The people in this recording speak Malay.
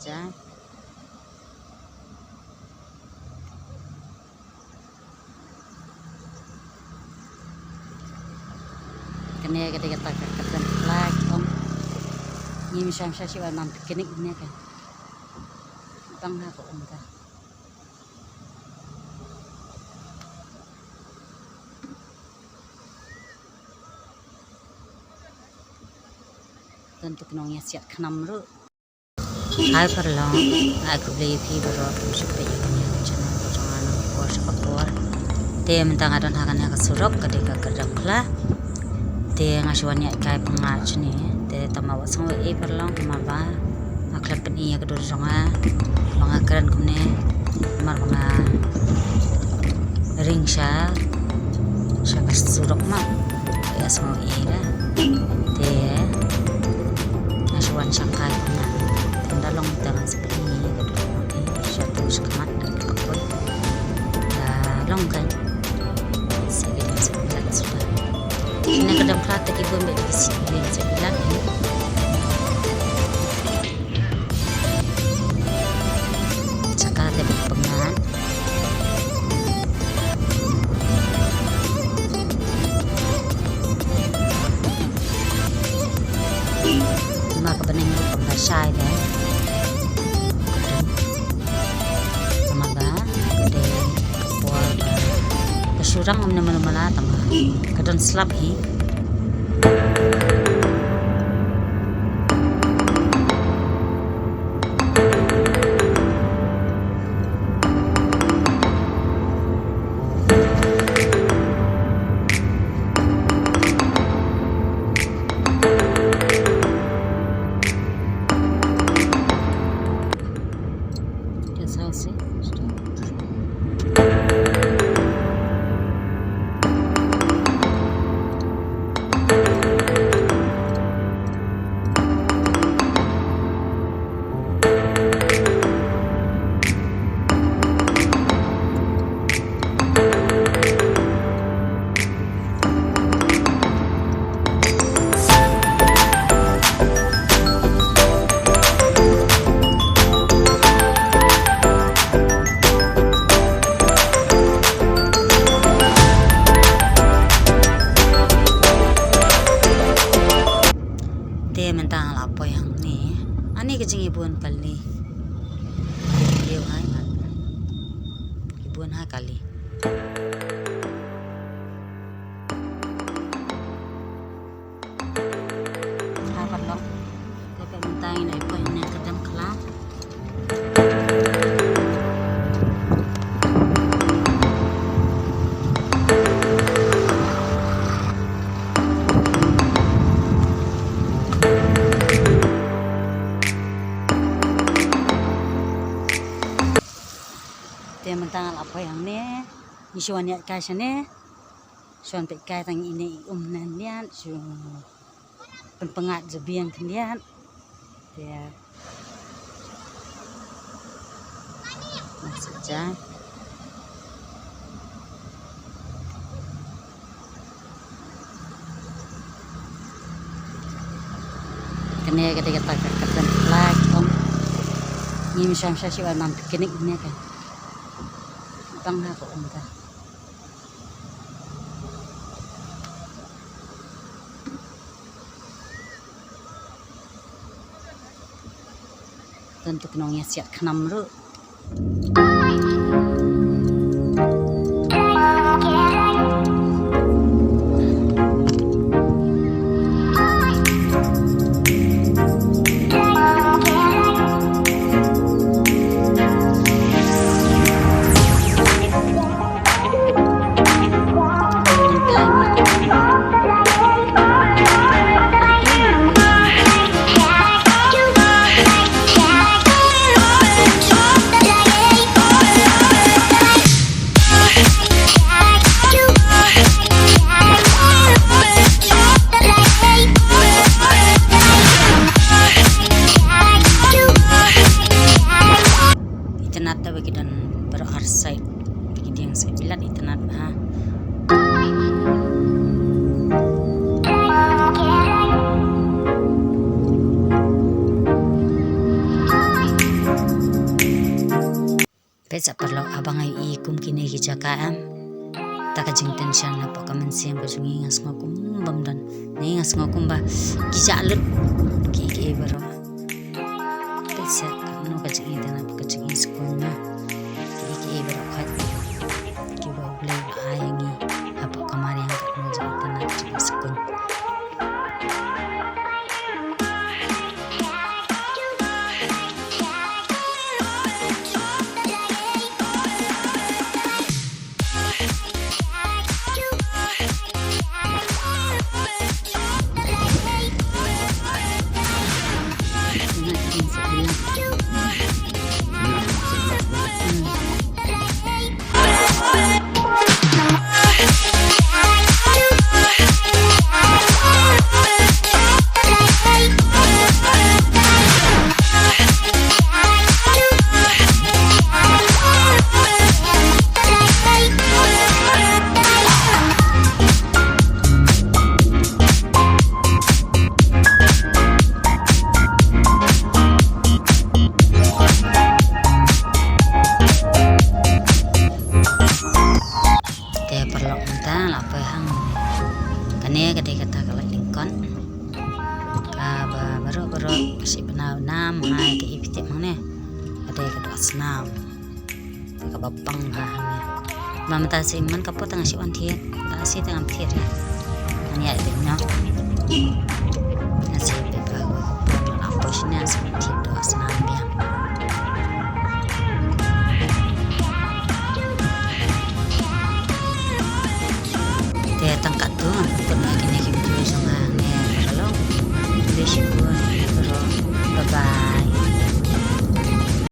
saja. Kena kita katakan flag om. Ini misalnya sih warna pikinik ini kan. Bang aku enggak. Tentu kenongnya siap kenam ru. Hai perlong, aku beli baru supaya punya channel jangan lupa subscribe. Dia minta ngadon hakan yang kesuruk ketika kerja kela. Dia ngasuannya kayak pengac nih. Dia tambah wasang perlong kemaba. Aklap ini ya kedua jonga. Pengakaran kumne mar ring sya kesuruk mah ya semua ira. Dia ngasuan sangkai kumna. Dalong dengan seperti ini kedua satu sekamat dan kapoi dalong kan segini sebulan sudah ini kedam kelata ibu ambil di sini sebulan ini cakap ada pengan maka bening pembasai deh surang om nama mala tambah kadon slap hi mentang apa yang ni ani kecing ibuan kali dia hai kan ibuan hai kali apa dong tapi mentang ini apa ini kedam kelak dia mentang apa yang ni isuan ya kasih ni suan pekai tang ini nandian su pengat jebiang kendian dia saja kena kita katakan flag om ini misalnya sih warna pikinik ini kan bang aku enggak tentu kenongnya siap kenam ru sa perlo abang ay ikum kini kijakaan takajing tensyon na po kamansiyang kajungingas nga kumbam dan ningas nga kumba kijalot kiki baro kasi kano kajing ita na kajing iskon na kiki baro kat kiba ulay ayangi apo kamari ang kano jang ita na kajing iskon kani kadai kata kalak lingkon baru kasi penaw nam hai ke ipiti mangne kadai kadua senam ka babang bahangnya mamata si man kapot ang si on thiet ta si tang thiet ya ani ai de no